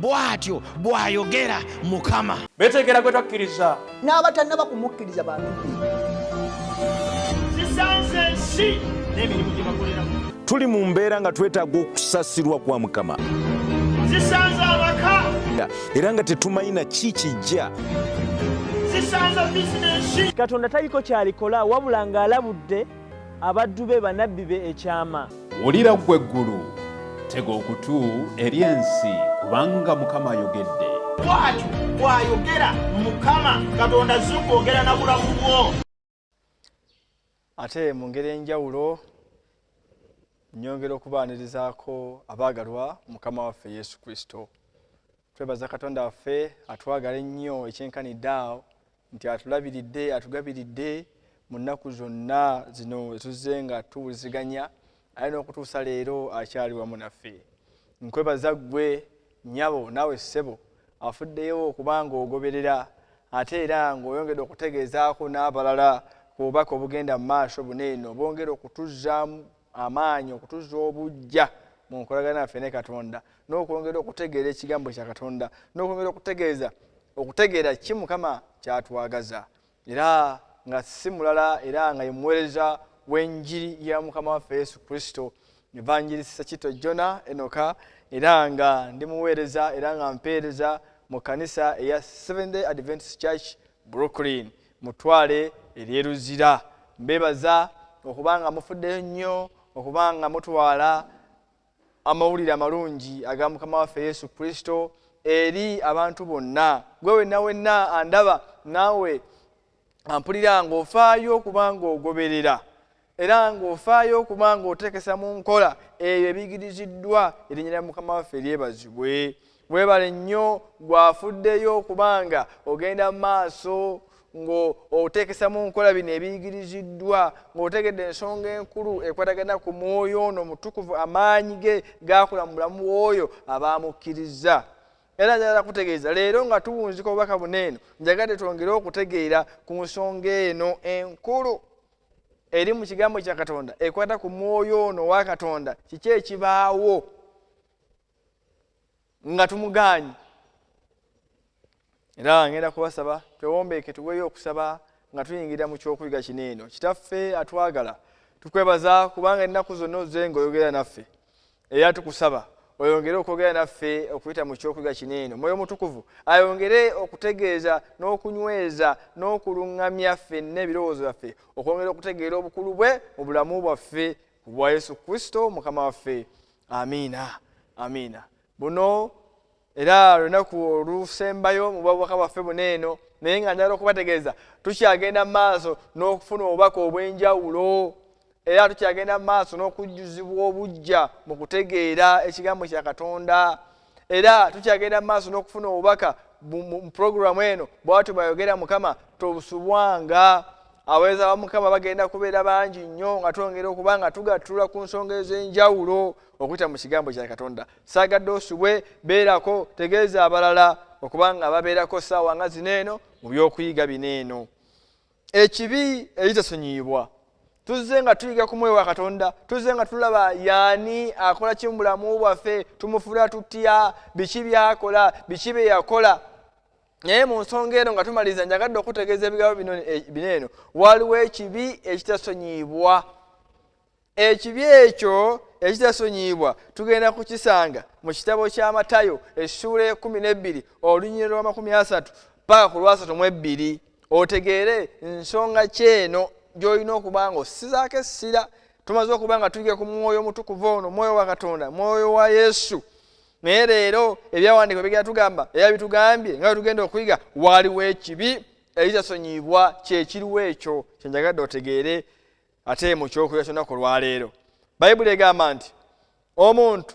bwatyo bwayogera Mukama. Betegera gwe twakkiriza n'abatannaba kumukkiriza bantu zisanze ensi n'emirimu gye bakoleramu. Tuli mu mbeera nga twetaaga okusasirwa kwa Mukama, Zisanze abaka, era nga tetumayina kikijja. zisanze bizinensi. Katonda taliko kyalikola wabula ng'alabudde abaddu be bannabbi be ekyama. Wulira ggwe eggulu, tega okutu eri ensi, kubanga Mukama ayogedde. Bwatyo bwayogera Mukama. Katonda azze okwogera na bulamu bwo. Ate mu ngeri enjawulo nyongera okubaanirizaako abaagalwa Mukama waffe Yesu Kristo. Twebaza Katonda waffe atwagala ennyo ekyenkanidde awo nti atulabiridde atugabiridde mu nnaku zonna zino ezuzze nga tuwuliziganya, alina okutuusa leero akyali wamu naffe. Nkwebaza ggwe nnyabo naawe ssebo afuddeyo okubanga ogoberera ate era ng'oyongedde okutegeezaako n'abalala ku bubaka obugenda mu maaso buneeno bongera okutuzza amaanyi, okutuzza obujja mu nkolagana yaffe ne Katonda, n'okwongera okutegeera ekigambo kya Katonda, n'okwongera okutegeera ki Mukama kyatwagaza, era nga si mulala era nga ye muweereza w'enjiri ya Mukama waffe Yesu Kristo, Evangelist Sakito Jona Enoka, era nga ndi muweereza era nga mpeereza mu kanisa eya Seventh Day Adventist Church Brooklyn Mutwale eryeruzira. Mbebaza okubanga mufuddeyo nnyo okubanga mutwala amawulire amalungi aga Mukama waffe Yesu Kristo eri abantu bonna. Gwe wenna andaba naawe ampulira ng'ofaayo okubanga ogoberera era ng'ofaayo okubanga oteekesa mu nkola eyo ebiyigiriziddwa erinnya lya Mukama waffe eryebazibwe. Weebale nnyo gwafuddeyo okubanga ogenda mu maaso ng'oteekesa mu nkola bino ebiyigiriziddwa, ng'otegedde ensonga enkulu ekwatagana ku mwoyo ono mutukuvu, amaanyi ge g'akola mu bulamu bw'oyo abaamukkiriza. Era njagala kutegeeza leero nga tuwunzika obubaka buneeno, njagadde twongere okutegeera ku nsonga eno enkulu eri mu kigambo kya Katonda ekwata ku mwoyo ono wa Katonda. Kiki ekibaawo nga tumugaanyi? Era ngenda kubasaba twewombeeke tuweeyo okusaba nga tuyingira mu kyokuyiga kineeno. Kitaffe atwagala, tukwebaza kubanga ennaku zonna ozze ng'oyogera naffe, era tukusaba oyongere okwogera naffe okuyita mu kyokuyiga kineeno. Mwoyo Mutukuvu ayongere okutegeeza n'okunyweza n'okuluŋŋamya ffenna ebirowoozo byaffe okwongera okutegeera obukulu bwe mu bulamu bwaffe ku bwa Yesu Kristo Mukama waffe. Amiina, amiina. Buno era lunaku olusembayo mu bwabubaka bwaffe buneeno, naye nga njagala okubategeeza tukyagenda mu maaso n'okufuna obubaka obw'enjawulo, era tukyagenda mu maaso n'okujjuzibwa obujja mu kutegeera ekigambo kya Katonda, era tukyagenda mu maaso n'okufuna obubaka mu puroguramu eno bw'atyo bwayogera Mukama tobusubwanga. Abaweereza ba Mukama bagenda kubeera bangi nnyo nga twongera okuba nga tugattulula ku nsonga ez'enjawulo okuyita mu kigambo kya Katonda. Saagadde osubwe, beerako, tegeeza abalala okuba nga babeerako ssaawa nga zineeno mu by'okuyiga bineeno. Ekibi ekitasonyiyibwa. Tuzze nga tuyiga ku mwoyo wa Katonda, tuzze nga tulaba yaani akola ki mu bulamu bwaffe, tumufuula tutya, biki byakola, biki bye yakola. Naye mu nsonga eno nga tumaliriza, njagadde okutegeeza ebigambo bineeno, waliwo ekibi ekitasonyiyibwa. Ekibi ekyo ekitasonyiyibwa tugenda kukisanga mu kitabo kya Matayo essuula 12 olunyiriri lwa 30 paka ku lwa 32. Otegeere ensonga kyeno gy'olina okuba nga osizaako essira. Tumaze okuba nga tuyiga ku mwoyo mutukuvu ono, mwoyo wa Katonda, mwoyo wa Yesu. Naye leero ebyawandiikibwa bigenda tugamba era bitugambye nga tugenda okuyiga waliwo ekibi ekitasonyiyibwa. Kyekiriwo ekyo kyenjagadde otegeere ate mu kyokuyiga ky'olunaku olwaleero. Bayibuli egamba nti omuntu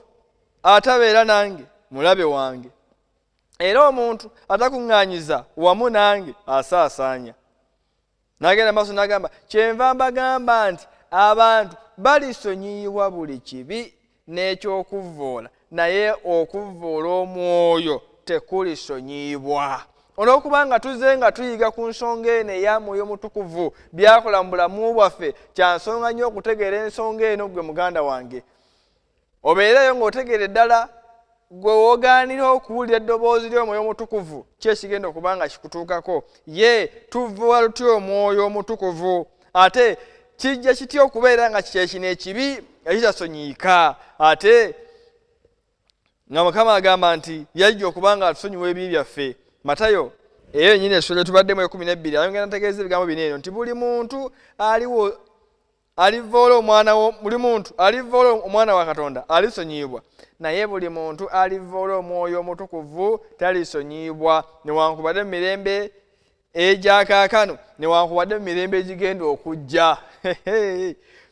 atabeera nange mulabe wange, era omuntu atakuŋŋaanyiza wamu nange asaasaanya. N'agenda maaso n'agamba kyenva mbagamba nti abantu balisonyiyibwa buli kibi n'ekyokuvvoola, naye okuvvoola omwoyo tekulisonyiyibwa. Olw'okuba nga tuzze nga tuyiga ku nsonga eno eya Mwoyo Mutukuvu byakola mu bulamu bwaffe, kya nsonga nnyo okutegeera ensonga eno gwe muganda wange. Obeereyo ng'otegeera ddala gwe wogaanira okuwulira eddoboozi ly'omwoyo omutukuvu kyekigenda okubanga kikutuukako ye tuva lutya omwoyo omutukuvu ate kijja kitya okubeera nga kyekino ekibi ekitasonyiika ate nga Mukama agamba nti yajja okubanga atusonyiwa ebibi byaffe. Matayo eyo yennyini essula tubaddemu 12 ayongera nategeeza ebigambo bino eno nti buli muntu alivoola omwana wa Katonda alisonyiyibwa, naye buli muntu alivoola omwoyo omutukuvu talisonyiyibwa, newankubadde mu mirembe egyakaakano newankubadde mu mirembe egigenda okujja.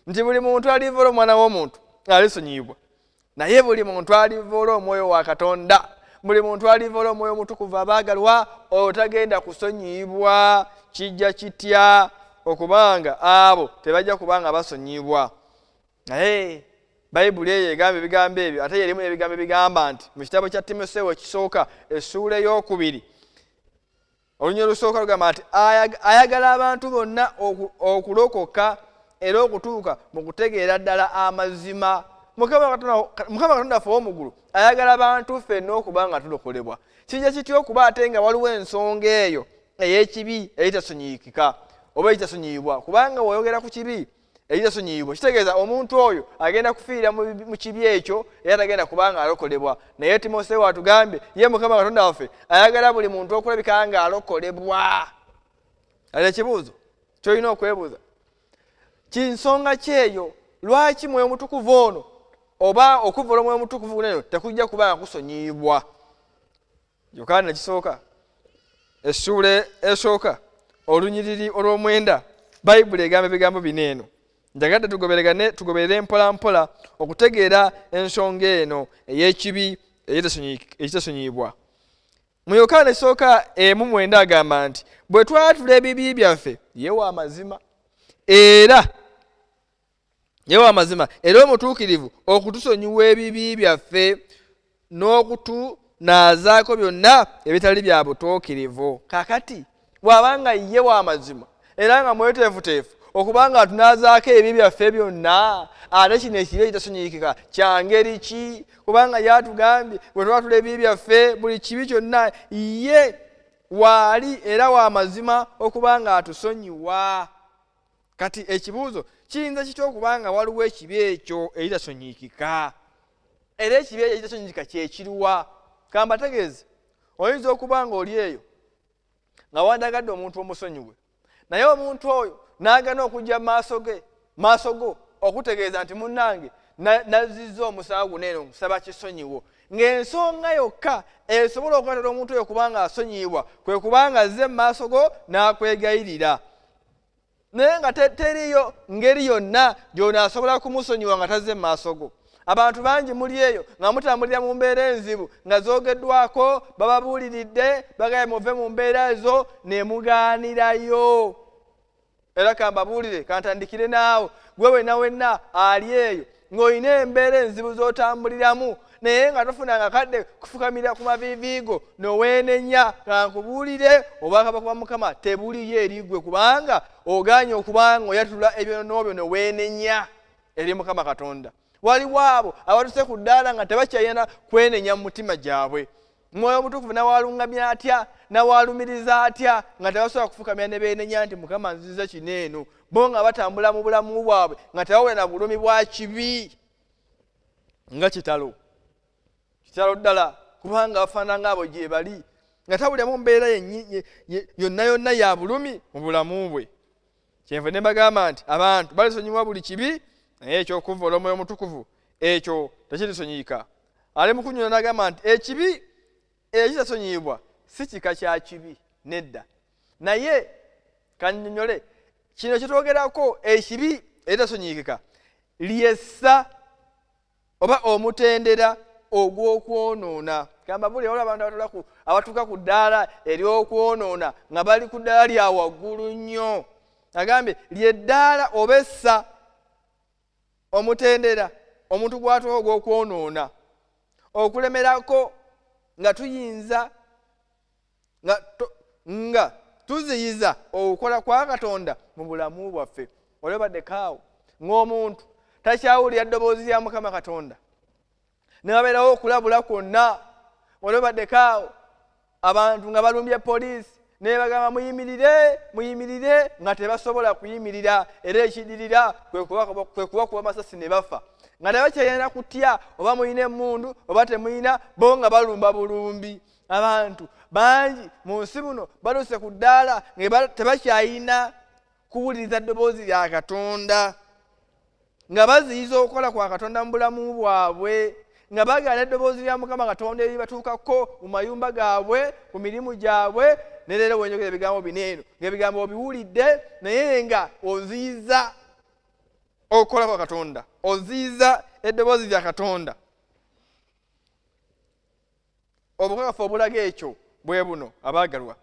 Nti buli muntu alivoola omwana w'omuntu alisonyiyibwa, naye buli muntu alivoola omwoyo wa Katonda, buli muntu alivoola omwoyo omutukuvu abaagalwa otagenda kusonyiyibwa. Kijja kitya okubanga abo tebajja kubanga basonyiyibwa. Naye Bayibuli eyo egamba ebigambo ebyo ate yerimu ebigambo ebigamba nti mu kitabo kya Timoseewo ekisooka essuula ey'okubiri olunyiriri olusooka lugamba nti ayagala abantu bonna okulokoka era okutuuka mu kutegeera ddala amazima. Mukama Katonda ffe ow'omuggulu ayagala abantu ffenna okuba nga tulokolebwa. Kijja kitya okuba ate nga waliwo ensonga eyo ey'ekibi eyitasonyiikika oba eyitasonyiyibwa? Kubanga w'oyogera ku kibi eyitasonyiyibwa kitegeeza omuntu oyo agenda kufiira mu kibi ekyo era tagenda kubanga alokolebwa. Naye Timoseewo atugambye ye Mukama Katonda waffe ayagala buli muntu okulabika nga alokolebwa. Ali ekibuuzo ky'olina okwebuuza, kinsonga kyeyo lwaki mwoyo mutukuvu ono oba okuvoola omwoyo mutukuvu neno tekujja kubanga kusonyiyibwa? Yokaana nekisooka essuula esooka olunyiriri olw'omwenda Bayibuli egamba ebigambo bino eno. Njagadde tugoberere mpola mpola okutegeera ensonga eno ey'ekibi ekitasonyiyibwa. Mu Yokaana esooka 1:9 agamba nti bwe twatula ebibi byaffe yewa amazima era omutuukirivu okutusonyiwa ebibi byaffe n'okutunaazaako byonna ebitali bya butuukirivu. Kakati bw'abanga ye wa mazima era nga mweteefuteefu okubanga atunaazaako ebibi byaffe byonna, ate kino ekibi ekitasonyiikika kya ngeri ki? Kubanga yatugambye bwe twatula ebibi byaffe buli kibi kyonna ye waali era wa mazima okubanga atusonyiwa. Kati ekibuuzo kiyinza kitya okubanga waliwo ekibi ekyo ekitasonyiikika? Era ekibi ekyo ekitasonyiikika kyekiruwa? Kambategeeze, oyinza okubanga oli eyo nga wandagadde omuntu omusonyiwe, naye omuntu oyo n'agana okujja maaso go okutegeeza nti munnange nazizza omusango guno eno nsaba kisonyiwo, ng'ensonga yokka esobola okukwatira omuntu oyo kubanga asonyiyibwa kwe kubanga azze mu maaso go n'akwegayirira. Naye nga teriyo ngeri yonna gy'onaasobola kumusonyiwa nga tazze mu maaso go. Abantu bangi muli eyo nga mutambulira mu mbeera enzibu nga zoogeddwako, bababuuliridde bagaye muve mu mbeera ezo ne mugaanirayo. Era kambabuulire kantandikire naawe gwe wenna ali eyo ng'olina embeera enzibu z'otambuliramu naye nga tofunanga kadde kufukamira ku maviiviigo noweenenya. Kankubuulire obwakabaka bwa Mukama tebuliyo eri ggwe kubanga ogaanye okubanga oyatula ebyonobyo noweenenya eri Mukama Katonda. Waliwo abo abatuse ku ddaala nga tebakyayina kwenenya mu mutima gyabwe. Mwoyo omutukuvu nawalungamya atya nawalumiriza atya nga tebasobola kufukamira ne beenenya nti Mukama nziza kino eno, bo nga batambula mu bulamu bwabwe nga tebawula na bulumi bwa kibi nga kitalo ddala, kubanga bafaanana ng'abo gye bali nga tawuliramu mbeera yonna ya bulumi mu bulamu bwe. Kyenva ne mbagamba nti abantu balisonyiwa buli kibi, naye ekyokuvoola omwoyo omutukuvu ekyo tekirisonyiika. Ali mu kunnyonnyola n'agamba nti ekibi ekitasonyiyibwa si kika kya kibi nedda, naye kannyonnyole kino kitwogerako ekibi ekitasonyiikika lyessa oba omutendera ogw'okwonoona. Gamba buli waliwo abantu abatuuka ku ddaala ery'okwonoona nga bali ku ddaala lya waggulu nnyo. Agambye lyeddaala obessa omutendera omuntu gwatuuka ogw'okwonoona okulemerako nga tuyinza nga tuziyiza okukola kwa Katonda mu bulamu bwaffe. Olwebaddekaawo ng'omuntu takyawulira ddoboozi lya Mukama Katonda, ne babeerawo okulabula kwonna. Waliwo baddeko abantu nga balumbye poliisi ne bagamba muyimirire nga tebasobola kuyimirira, era ekidirira kwe kubakuba amasasi ne bafa. Nga tebakyalina kutya oba muyina emmundu oba temuyina, bo nga balumba bulumbi. Abantu bangi mu nsi muno baluse ku ddaala nga tebakyalina kuwuliriza ddoboozi lya Katonda, nga baziyiza okukola kwa Katonda mu bulamu bwabwe, nga bagaana eddoboozi lya Mukama Katonda eribatuukako mu mayumba gaabwe, ku mirimu gyabwe. Ne leero wenjogera ebigambo bino eno, ng'ebigambo obiwulidde naye nga oziyiza okukola kwa Katonda, oziyiza eddoboozi lya Katonda. Obukakafu obulaga ekyo bwe buno abaagalwa.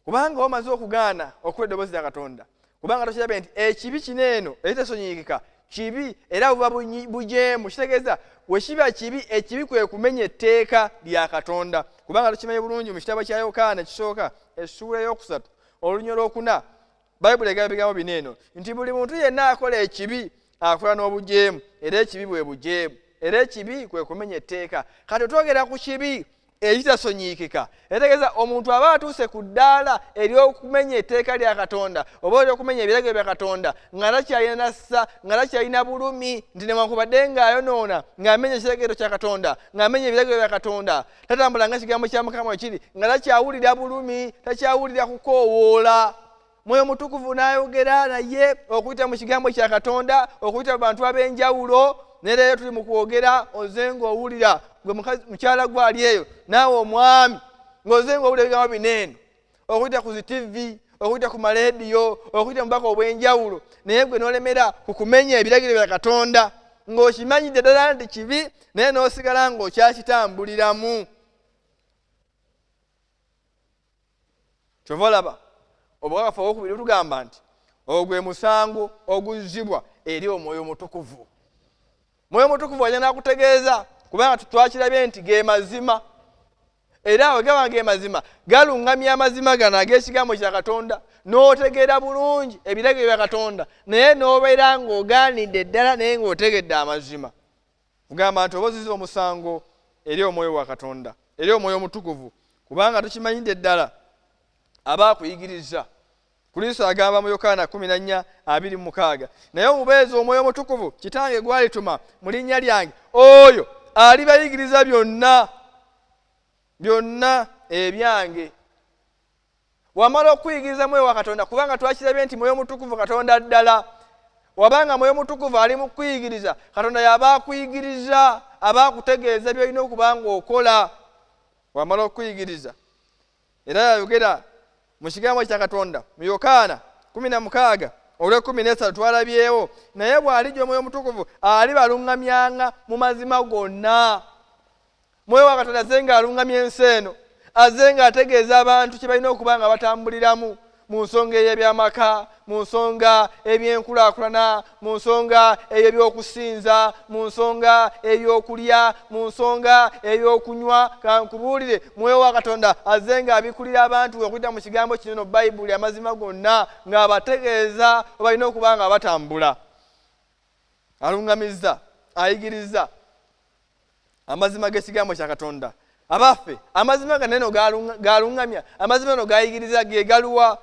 Kubanga omaze okugaana okuwa eddoboozi lya Katonda, kubanga tokirabe nti ekibi kino eno ekitasonyiikika kibi era buba bujeemu. Kitegeeza we kiba kibi, ekibi kwe kumenya etteeka lya Katonda. Kubanga tukimanyi bulungi mu kitabo kya Yokaana ekisooka essuula ey'okusatu olunywa olwokuna, Bayibuli egamba ebigambo bino eno nti buli muntu yenna akola ekibi akola n'obujeemu, era ekibi bwe bujeemu, era ekibi kwe kumenya etteeka. Kati twogera ku kibi ekitasonyiikika, etegeeza omuntu aba atuuse ku ddaala ery'okumenya etteeka lya Katonda oba ery'okumenya ebiragiro bya Katonda nga takyalina nassa, nga takyalina bulumi, nti newankubadde ng'ayonoona ng'amenya ekiragiro kya Katonda, ng'amenya ebiragiro bya Katonda, tatambula nga kigambo kya Mukama bwe kiri, nga takyawulira bulumi, takyawulira kukoowoola. Mwoyo Mutukuvu n'ayogera naye okuyita mu kigambo kya Katonda, okuyita mu bantu ab'enjawulo. Ne leero tuli mu kwogera oze ng'owulira, gwe mukyala gwe ali eyo naawe omwami, ng'oze ng'owulira ebigambo bino eno, okuyita ku zi TV, okuyita ku maleediyo, okuyita mu bubaka obw'enjawulo, naye gwe n'olemera ku kumenya ebiragiro bya Katonda ng'okimanyidde ddala nti kibi, naye n'osigala ng'okyakitambuliramu. Kyova olaba obukakafu obwokubiri tugamba nti ogwe musango oguzzibwa eri Omwoyo Mutukuvu. Mwoyo Mutukuvu ajja n'akutegeeza, kubanga twakirabye nti ge mazima, era bwe gaba ge mazima galuŋŋamya amazima gano ag'ekigambo kya Katonda, n'otegeera bulungi ebiragiro bya Katonda, naye n'obeera ng'ogaanidde ddala naye ng'otegedde amazima. Kugamba nti oba ozizibwa omusango eri Omwoyo wa Katonda, eri Omwoyo Mutukuvu, kubanga tukimanyidde ddala abaakuyigiriza. Kristo agamba mu Yokaana 14:26, naye omubeezi Omwoyo Mutukuvu Kitange gw'alituma mu linnya lyange, oyo alibayigiriza byonna ebyange. Wamala okuyigiriza Mwoyo wa Katonda, kubanga twakirabye nti Mwoyo Mutukuvu Katonda ddala. Wabanga Mwoyo Mutukuvu ali mu kuyigiriza, Katonda y'aba akuyigiriza, aba akutegeeza by'olina okuba ng'okola. Wamala okuyigiriza, era yayogera mu kigambo kya Katonda mu Yokaana 16:13 twalabyewo, naye bw'alijja Omwoyo Mutukuvu alibaluŋŋamyanga mu mazima gonna. Mwoyo wa Katonda azze ng'aluŋŋamya ensi eno, azze ng'ategeeza abantu kye balina okuba nga batambuliramu mu nsonga ey'ebyamaka, mu nsonga eby'enkulaakulana, mu nsonga ey'ebyokusinza, mu nsonga ey'okulya, mu nsonga ey'okunywa. Kankubuulire, Mwoyo wa Katonda azze ng'abikulira abantu okuyita mu kigambo kino Bayibuli amazima gonna, ng'abategeeza balina okuba nga batambula. Aluŋŋamizza, ayigiriza amazima g'ekigambo kya Katonda. Abaffe amazima ganeno galuŋŋamya, amazima gano gayigiriza ge galuwa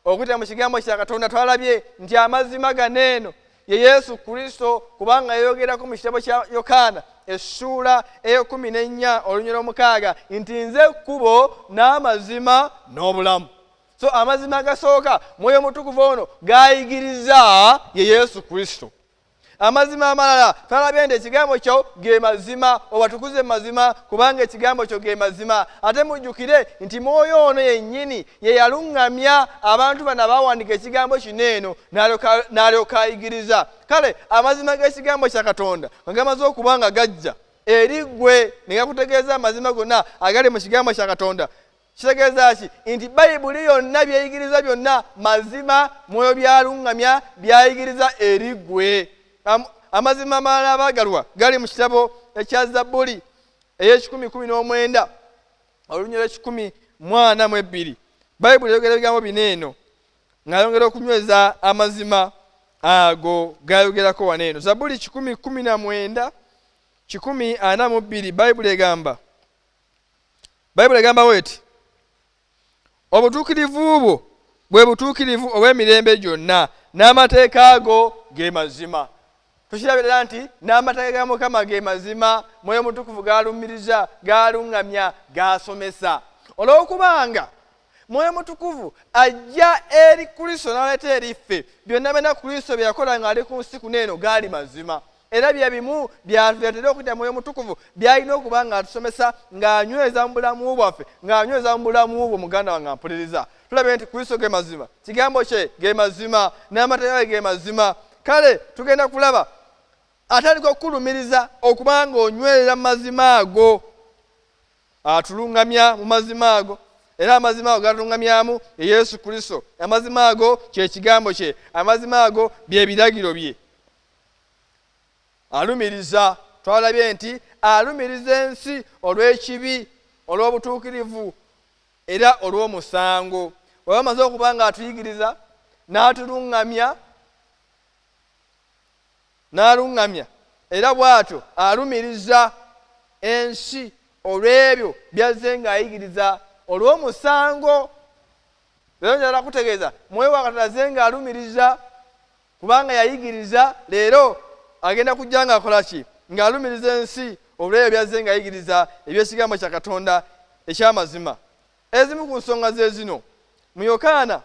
okuyita mu kigambo kya Katonda. Twalabye nti amazima ganeno ye Yesu Kristo, kubanga yayogerako mu kitabo kya Yokaana essuula ey'14 olunywa lw'omukaaga nti nze kkubo n'amazima n'obulamu. So amazima agasooka Mwoyo Mutukuvu ono gayigiriza ye Yesu Kristo. Amazima amalala twalabye nti ekigambo kyo ge mazima, obatukuze mazima kubanga ekigambo kyo ge mazima. Ate mujjukire nti Mwoyo ono yennyini ye yaluŋŋamya abantu bano abaawandika ekigambo kino eno n'alyoka ayigiriza. Kale amazima g'ekigambo kya Katonda gamaze okuba nga gajja eri ggwe ne gakutegeeza amazima gonna agali mu kigambo kya Katonda. Kitegeeza ki? Nti Bayibuli yonna byeyigiriza byonna mazima, Mwoyo byaluŋŋamya byayigiriza eri ggwe. Amazima amalala abaagalwa gali mu kitabo ekya Zabbuli ey'Ekikumi-19 olunywa lw'Ekikumi-42. Bayibuli eyogera ebigambo bino eno ng'ayongera okunyweza amazima ago gayogerako waneeno. Zabuli 10:19 142 Bayibuli egamba weti, obutuukirivu bwo bwe butuukirivu obw'emirembe gyonna, n'amateeka ago ge mazima. Tukirabira nti n'amateeka ga Mukama ge mazima, Mwoyo Mutukuvu galumiriza, galuŋŋamya, gasomesa. Olw'okubanga Mwoyo Mutukuvu ajja eri Kristo n'aleeta eri ffe, byonna byonna Kristo bye yakola ng'ali ku nsi kuno eno gaali mazima. Era bye bimu byatera okuyita Mwoyo Mutukuvu byalina okuba nga atusomesa, ng'anyweza mu bulamu bwaffe, ng'anyweza mu bulamu bwo muganda wange ampuliriza. Tulabe nti Kristo ge mazima, kigambo kye ge mazima, n'amateeka ge mazima. Kale tugenda kulaba ataliko okukulumiriza okuba nga onywerera mu mazima ago, atuluŋŋamya mu mazima ago. Era amazima ago gatuluŋŋamyamu ye Yesu Kristo. Amazima ago kye kigambo kye, amazima ago bye biragiro bye. Alumiriza, twalabye nti alumiriza ensi olw'ekibi, olw'obutuukirivu era olw'omusango. Bw'aba amaze okuba nga atuyigiriza n'aluŋŋamya era bw'atyo alumiriza ensi olw'ebyo byazze ng'ayigiriza olw'omusango. Leero njagala kutegeeza Mwoyo wa Katonda azze ng'alumiriza kubanga yayigiriza, leero agenda kujja ng'akola ki? Ng'alumiriza ensi olw'ebyo byazze ng'ayigiriza eby'ekigambo kya Katonda eky'amazima. Ezimu ku nsonga ze zino mu Yokaana,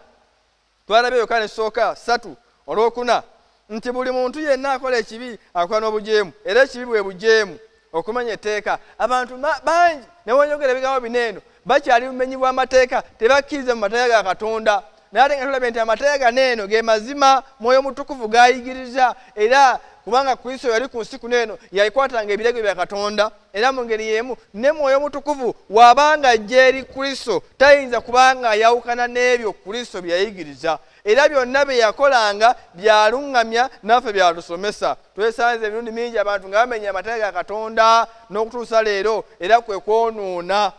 twalabye Yokaana esooka 3:4 nti buli muntu yenna akola ekibi akola n'obujeemu, era ekibi bwe bujeemu, okumanya etteeka. Abantu bangi ne bonyogera ebigambo bineeno bakyali bumenyi bw'amateeka, tebakkiriza mu mateeka ga Katonda. Naye ate nga tulabe nti amateeka ganeeno ge mazima, Mwoyo Mutukuvu gayigiriza, era kubanga Kristo yali ku nsi kuno eno yayikwatanga ebiragiro bya Katonda. Era mu ngeri y'emu ne Mwoyo Mutukuvu wabanga ajja eri Kristo tayinza kubanga ayawukana n'ebyo Kristo bye yayigiriza. Era byonna bye yakolanga byaluŋŋamya, naffe byatusomesa. Twesanze emirundi mingi abantu nga bamenya amateeka ga Katonda n'okutuusa leero, era kwe kwonoona.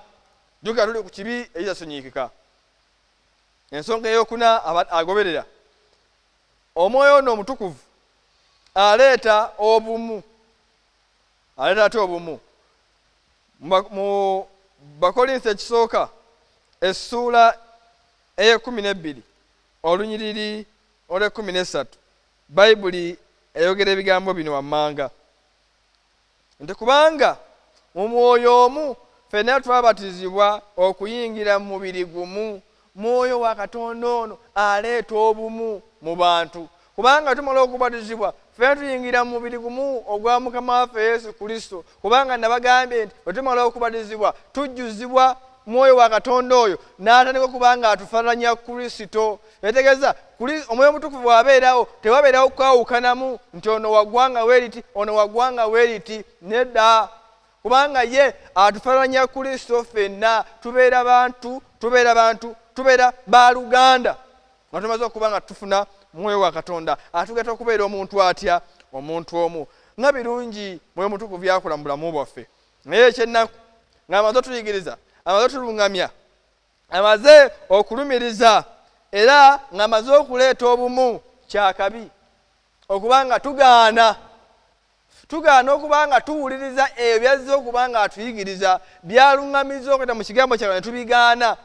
Jjukira tuli ku kibi ekitasonyiikika. Ensonga ey'okuna agoberera, Omwoyo ono Omutukuvu aleeta obumu, aleeta ate obumu. Mu Bakolinso ekisooka essuula ey'12 olunyiriri olw'13 Bayibuli eyogera ebigambo bino wammanga nti kubanga mu Mwoyo omu ffenna twabatizibwa okuyingira mu mubiri gumu. Mwoyo wa Katonda ono aleeta obumu mu bantu. Kubanga tumala okubatizibwa ffenna tuyingira mu mubiri gumu ogwa Mukama waffe Yesu Kristo. Kubanga nabagambye nti bwe tumala okubatizibwa tujjuzibwa Mwoyo wa Katonda oyo n'atandika okuba nga atufaananya Kristo. Etegeeza Omwoyo Mutukuvu abeerawo, tewabeerawo kwawukanamu nti ono waggwanga weeriti, ono waggwanga weeriti. Nedda, kubanga ye atufaananya Kristo ffenna. Tubeera bantu, tubeera baaluganda nga tumaze okuba nga tufuna Mwoyo wa Katonda. Atugenda okubeera omuntu atya? Omuntu omu. Nga birungi Mwoyo Mutukuvu byakola mu bulamu bwaffe. Naye ekyennaku ng'amaze otuyigiriza, amaze otuluŋŋamya, amaze okulumiriza, era ng'amaze okuleeta obumu, kyakabi okuba nga tugaana okuba nga tuwuliriza ebyo byazze okuba nga atuyigiriza, byaluŋŋamiza okuyita mu kigambo kyawe ne tubigaana.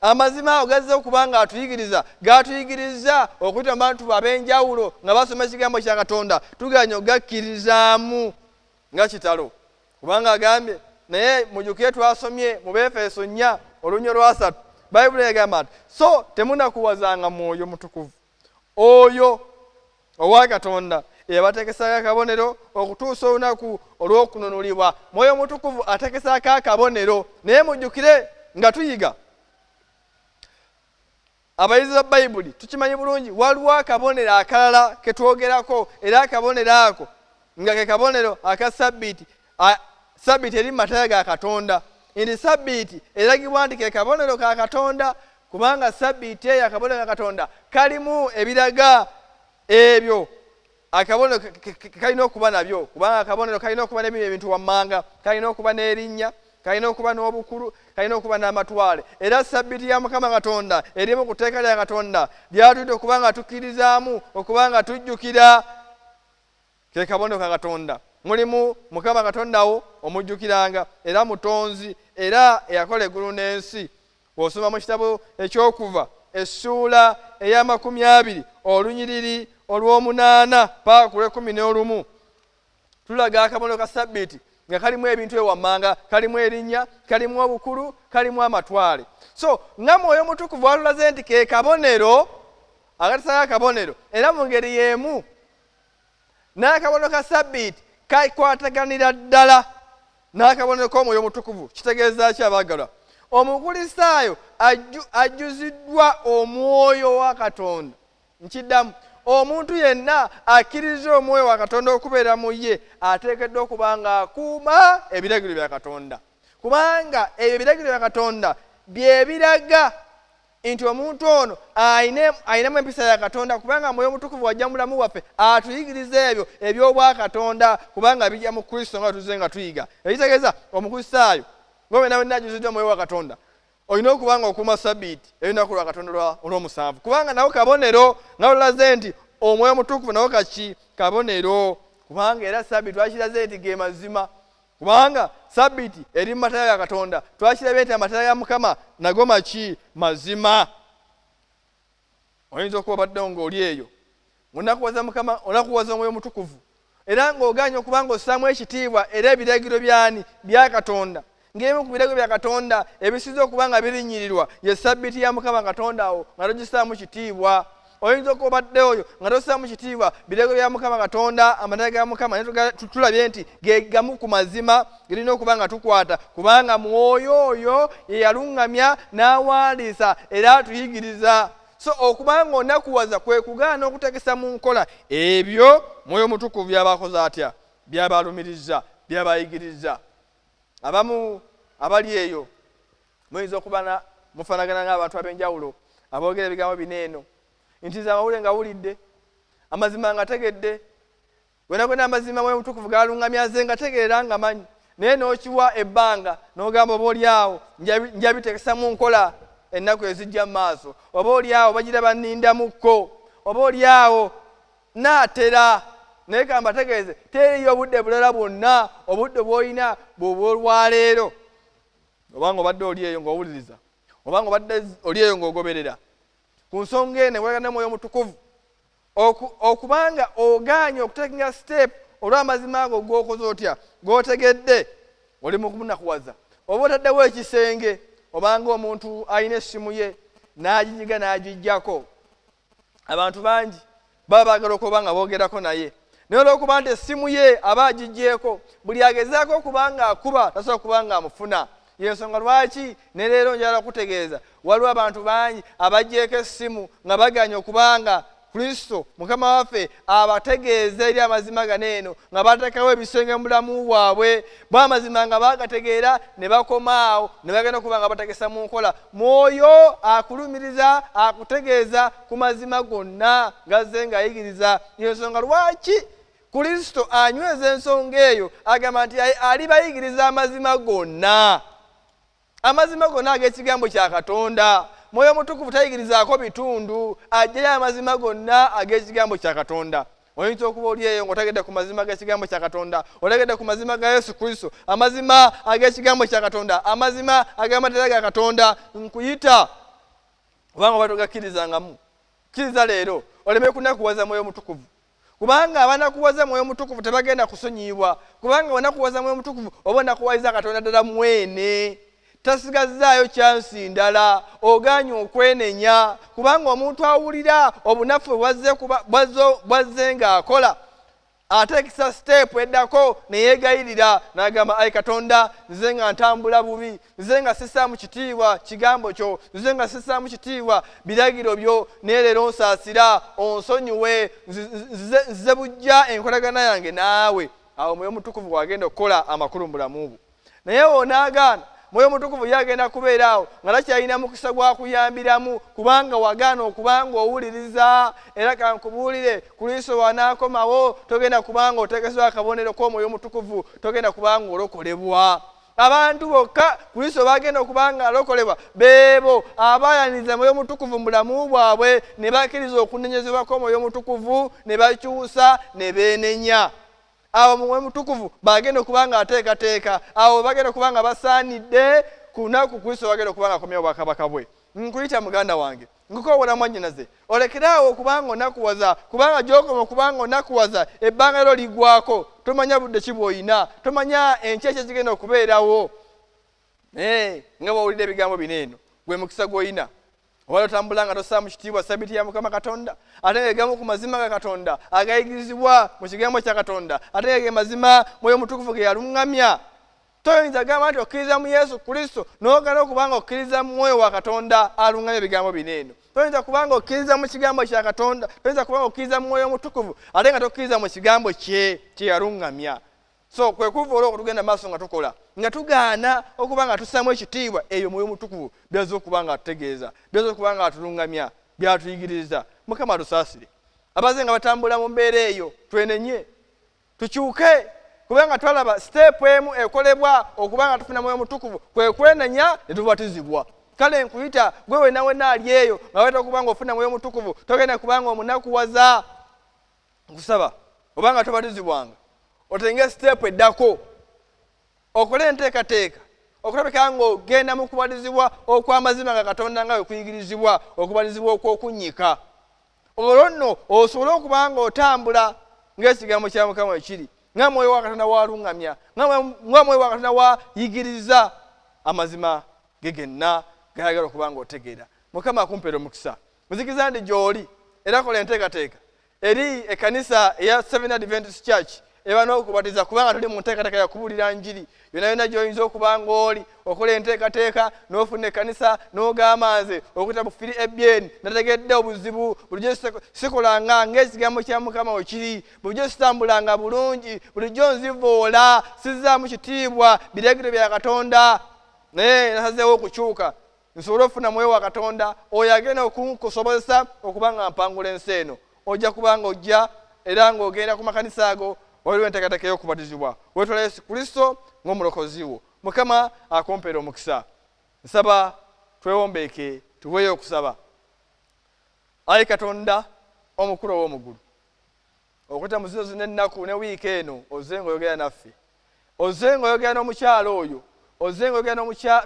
Amazima ago gazze okuba nga atuyigiriza, gatuyigiriza okuyita mu bantu ab'enjawulo nga basoma ekigambo kya Katonda, tuganya ogakkirizaamu nga kitalo. Kubanga agambye, naye mujjukire twasomye mu Befeso 4:3 Bayibuli egamba nti so temunakuwazanga Mwoyo Mutukuvu oyo owa Katonda eyabateekesako akabonero okutuusa olunaku olw'okununulibwa. Mwoyo Mutukuvu ateekesako akabonero. Naye mujjukire nga tuyiga abayizi ba Bayibuli tukimanyi bulungi, waliwo akabonero akalala ke twogerako, era akabonero ako nga ke kabonero aka Sabbiiti. Sabbiiti eri mu mateeka ga Katonda. Nti Sabbiiti eragibwa nti ke kabonero ka Katonda, kubanga Sabbiiti eyo akabonero ka Katonda kalimu ebiraga ebyo akabonero kalina okuba nabyo. Kubanga akabonero kalina okuba n'ebintu wammanga, kalina okuba n'erinnya, kalina okuba n'obukulu, kalina okuba n'amatwale. Era Ssabbiiti ya Mukama Katonda erimu ku tteeka lya Katonda lyatudde okuba nga tukkirizaamu okuba nga tujjukira ke kabonero ka Katonda. Mulimu Mukama Katonda wo omujjukiranga, era mutonzi, era eyakola eggulu n'ensi. Bw'osoma mu kitabo ekyokuva essuula eya 20 olunyiriri olw'omunaana paka ku lw'ekumi tulaga akabonero ka Ssabbiiti nga kalimu ebintu ewammanga, kalimu erinnya, kalimu obukulu, kalimu amatwale. So nga Mwoyo Mutukuvu watulaze nti ke kabonero agatasala akabonero, era mu ngeri y'emu n'akabonero ka Ssabbiiti kakwataganira ddala n'akabonero k'Omwoyo Mutukuvu. Kitegeeza ki abaagalwa? Omukulisitaayo ajjuziddwa Omwoyo wa Katonda. Nkiddamu, omuntu yenna akkiriza Omwoyo wa Katonda okubeera mu ye ateekeddwa okuba nga akuuma ebiragiro bya Katonda, kubanga ebyo ebiragiro bya Katonda bye biraga nti omuntu ono ayinamu empisa ya Katonda, kubanga Mwoyo Mutukuvu wajja mulamu waffe atuyigiriza ebyo eby'obwa Katonda, kubanga bijja mu Kristo nga tuze nga tuyiga. Ekitegeeza omukulisitaayo ng'obeera wenna ajjuziddwa Mwoyo wa Katonda olina okuba nga okuuma Ssabbiiti elunaku lwa Katonda olw'omusanvu, kubanga nawo kabonero nga lulaze nti Omwoyo Mutukuvu nawo kaki kabonero, kubanga era Ssabbiiti twakiraze nti ge mazima, kubanga Ssabbiiti eri mu mateeka ga Katonda. Twakirabye nti amateeka ga Mukama nago maki mazima. Oyinza okuba baddewo ng'oli eyo onakuwaza Mukama, onakuwaza Omwoyo Mutukuvu, era ng'oganya okuba nga ossaamu ekitiibwa era ebiragiro byani bya Katonda. Ng'ebimu ku biragiro bya Katonda ebisinze okuba nga birinnyirirwa ye Ssabbiiti ya Mukama Katonda wo nga togissaamu kitiibwa. Oyinza okuba badde oyo nga tossaamu kitiibwa biragiro bya Mukama Katonda, amateeka ga Mukama naye tulabye nti ge gamu ku mazima gerina okuba nga tukwata, kubanga Mwoyo oyo ye yaluŋŋamya n'awandiisa era atuyigiriza. So okuba nga onakuwaza kwe kugaana okutegesa mu nkola ebyo Mwoyo Mutukuvu by'abakoze atya, by'abalumiriza, by'abayigiriza. Abamu abali eyo muyinza okuba mufaanagana ng'abantu ab'enjawulo aboogera ebigambo bineeno nti nze amawulire nga wulidde, amazima nga tegedde, gwena amazima Mwoyo Mutukuvu galuŋŋamya nze nga tegeera nga manyi, naye n'okiwa ebbanga n'ogamba oba oliawo njabitegesa mu nkola ennaku ezijja mu maaso, oba oliawo bagira bannindamuko, oba oliawo naatera. Naye ka mbategeeze teriyo obudde bulala bwonna obudde bw'olina bw'olwaleero, obanga obadde oli eyo ng'owuliriza, obanga obadde oli eyo ng'ogoberera ku nsonga eno ekwegana Mwoyo Mutukuvu, okubanga oganye okutekinga step olw'amazima ago g'okoze otya g'otegedde, oli mu kumunakuwaza. Oba otaddewo ekisenge, obanga omuntu alina essimu ye n'aginyiga n'agijjako, abantu bangi baba baagala okuba nga boogerako naye, naye olw'okuba nti essimu ye aba agiggyeko, buli agezaako okuba nga akuba tasobola kuba nga amufuna. Y'ensonga lwaki ne leero njala kutegeeza waliwo abantu bangi abaggyeko essimu nga baganya okuba nga Kristo Mukama waffe abategeeza eri amazima gano eno, nga bateekawo ebisenge mu bulamu bwabwe, bw'amazima nga bagategeera ne bakomaawo ne bagenda okuba nga bategesa mu nkola. Mwoyo akulumiriza, akutegeeza ku mazima gonna gazze ng'ayigiriza. Y'ensonga lwaki Kristo anyweza ensonga eyo agamba nti ali bayigiriza amazima gonna, amazima gonna ag'ekigambo kya Katonda. Mwoyo Mutukuvu tayigirizaako bitundu, ajjayo amazima gonna ag'ekigambo kya Katonda. Oyinza okuba oli eyo ng'otegedde ku mazima g'ekigambo kya Katonda, otegedde ku mazima ga Yesu Kristo, amazima ag'ekigambo kya Katonda, amazima ag'amateeka ga Katonda, nkuyita kubanga oba togakkirizangamu. Kkiriza leero oleme kunakuwaza Mwoyo Mutukuvu, kubanga abanakuwaza Mwoyo Mutukuvu tebagenda kusonyiyibwa, kubanga banakuwaza Mwoyo Mutukuvu oba onakuwayiza Katonda ddala mwene, tasigazaayo kyansi ndala, oganye okwenenya, kubanga omuntu awulira obunafu bwazze ng'akola ateekisa step eddako ne yeegayirira n'agamba ayi Katonda, nze nga ntambula bubi, nze nga sissaamu kitiibwa kigambo kyo, nze nga sissaamu kitiibwa biragiro byo, naye leero onsaasira, onsonyiwe, nze bujja enkolagana yange naawe. Awo Mwoyo Mutukuvu wagenda okukola amakulu mu bulamu bwo. Naye woonaagaana, Mwoyo Mutukuvu yagenda kubeeraawo nga takyalina mukisa gwa kuyambiramu, kubanga wagaana okubanga owuliriza. Era kankubuulire, Kristo wanaakomawo togenda kubanga oteekesebwa akabonero k'Omwoyo Mutukuvu, togenda kubanga olokolebwa. abantu bokka Kristo bagenda okubanga alokolebwa beebo abaayaniza Mwoyo Mutukuvu mu bulamu bwabwe ne bakkiriza okunenyezebwako Mwoyo Mutukuvu ne bakyusa ne beenenya. Abo Mwoyo Mutukuvu bagenda okubanga ateekateeka, abo bagenda okubanga basaanidde ku lunaku Kristo bagenda okubanga akomya obwakabaka bwe. Nkuyita muganda wange, nkukoowola mwannyinaze, olekeraawo okubanga onakuwaza, kubanga gy'okoma okubanga onakuwaza ebbanga ero liggwako, tomanya budde ki bw'olina, tomanya enkya ekigenda okubeerawo. Nga bw'owulira ebigambo bino eno, gwe mukisa gw'olina. Oba otambula nga tossa mu kitiibwa Ssabbiiti ya Mukama Katonda, ate ng'egamu ku mazima ga Katonda agayigirizibwa mu kigambo kya Katonda, ate ge mazima Mwoyo Mutukuvu ge yaluŋŋamya. Toyinza gamba nti okkiriza mu Yesu Kristo n'ogana okubanga okkiriza mu Mwoyo wa Katonda aluŋŋamya ebigambo bino eno. Toyinza kubanga okkiriza mu kigambo kya Katonda, toyinza kubanga okkiriza mu Mwoyo Mutukuvu ate nga tokkiriza mu kigambo kye yaluŋŋamya. So kwe kuva olwo okutugenda maaso nga tukola nga tugaana okuba nga tussaamu ekitiibwa eyo Mwoyo Mutukuvu byazza okuba nga atutegeeza, byazza okuba nga atuluŋŋamya, byatuyigiriza. Mukama atusaasire. Abaze nga batambula mu mbeera eyo twenenye, tukyuke, kubanga twalaba siteepu emu ekolebwa okuba nga tufuna Mwoyo Mutukuvu kwe kwenenya ne tubatizibwa. Kale nkuyita gwe wenna ali eyo nga weta okuba nga ofuna Mwoyo Mutukuvu togenda kuba nga omunakuwaza. Nkusaba obanga tobatizibwanga otenge siteepu eddako, okole enteekateeka okulabika nga ogenda mu kubatizibwa okw'amazima ga Katonda nga bwe kuyigirizibwa, okubatizibwa okw'okunnyika. Olwo nno osobole okuba nga otambula ng'ekigambo kya Mukama ekiri, nga Mwoyo wa Katonda waluŋŋamya, nga Mwoyo wa Katonda wayigiriza amazima ge genna gayagala okuba nga otegeera. Mukama akumpeera omukisa. Muzikiza ndi gy'oli era kola enteekateeka eri ekkanisa eya Seventh Adventist Church eba n'okubatiza, kubanga tuli mu nteekateeka ya kubuulira njiri. Yonna yonna gy'oyinza okuba ng'oli okola enteekateeka n'ofuna ekkanisa n'ogamba nze okuyita Bufiri Ebyeni nategedde obuzibu, bulijjo sikolanga ng'ekigambo kya Mukama we kiri, bulijjo sitambulanga bulungi, bulijjo nzivoola, sizzaamu kitiibwa biragiro bya Katonda, naye nasazeewo okukyuka nsobole okufuna Mwoyo wa Katonda oyo agenda okunkusobozesa okuba nga mpangula ensi eno. Ojja kuba nga ojja era ng'ogenda ku makanisa ago waliwo enteekateeka y'okubatizibwa, weetwala Yesu Kristo ng'omulokozi wo. Mukama akumpeera omukisa. Nsaba twewombeeke tuweeyo okusaba. Ayi Katonda omukulu ow'omugulu, okuyita mu zino zonna ennaku ne wiiki eno ozze ng'oyogera naffe, ozze ng'oyogera n'omukyalo oyo, ozze ng'oyogera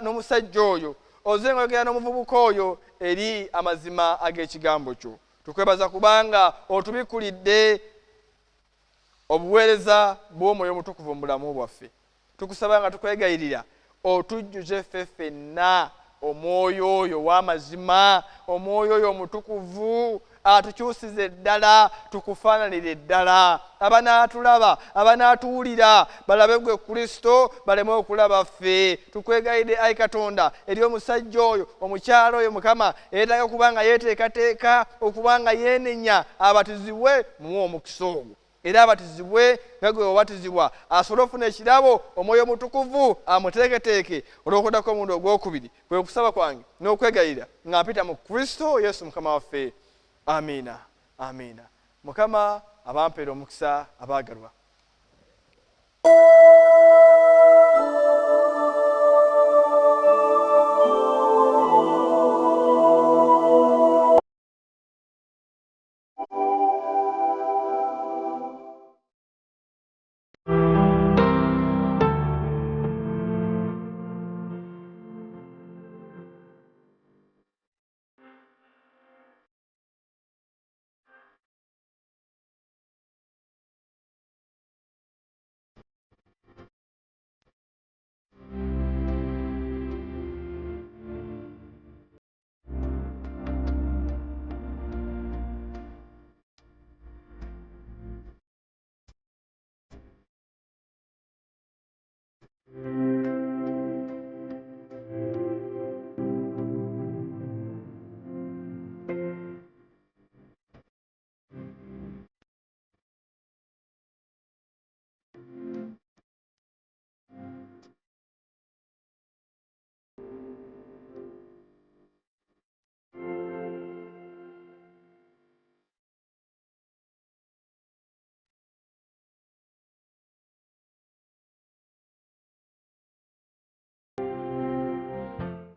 n'omusajja oyo, ozze ng'oyogera n'omuvubuka oyo eri amazima ag'ekigambo kyo. Tukwebaza kubanga otubikulidde obuweereza bw'Omwoyo Mutukuvu mu bulamu bwaffe. Tukusaba nga tukwegayirira otujjuze ffe ffenna Omwoyo oyo w'amazima, Omwoyo oyo omutukuvu atukyusize ddala tukufaananire ddala. Abanaatulaba, abanaatuwulira balabe gwe Kristo, baleme okulaba ffe. Tukwegayirire Ayi Katonda eri omusajja oyo, omukyalo oyo Mukama yeetaaga okuba nga yeeteekateeka okuba nga yeenenya abatizibwe muwe omukisa ogwo, era abatizibwe nga gwe wabatizibwa asobole okufuna ekirabo Omwoyo Mutukuvu amuteeketeeke olw'okuddako omulundi ogwokubiri. Kwe kusaba kwange n'okwegayirira nga mpita mu Kristo Yesu Mukama waffe. Amiina, amiina. Mukama abampeera omukisa abaagalwa.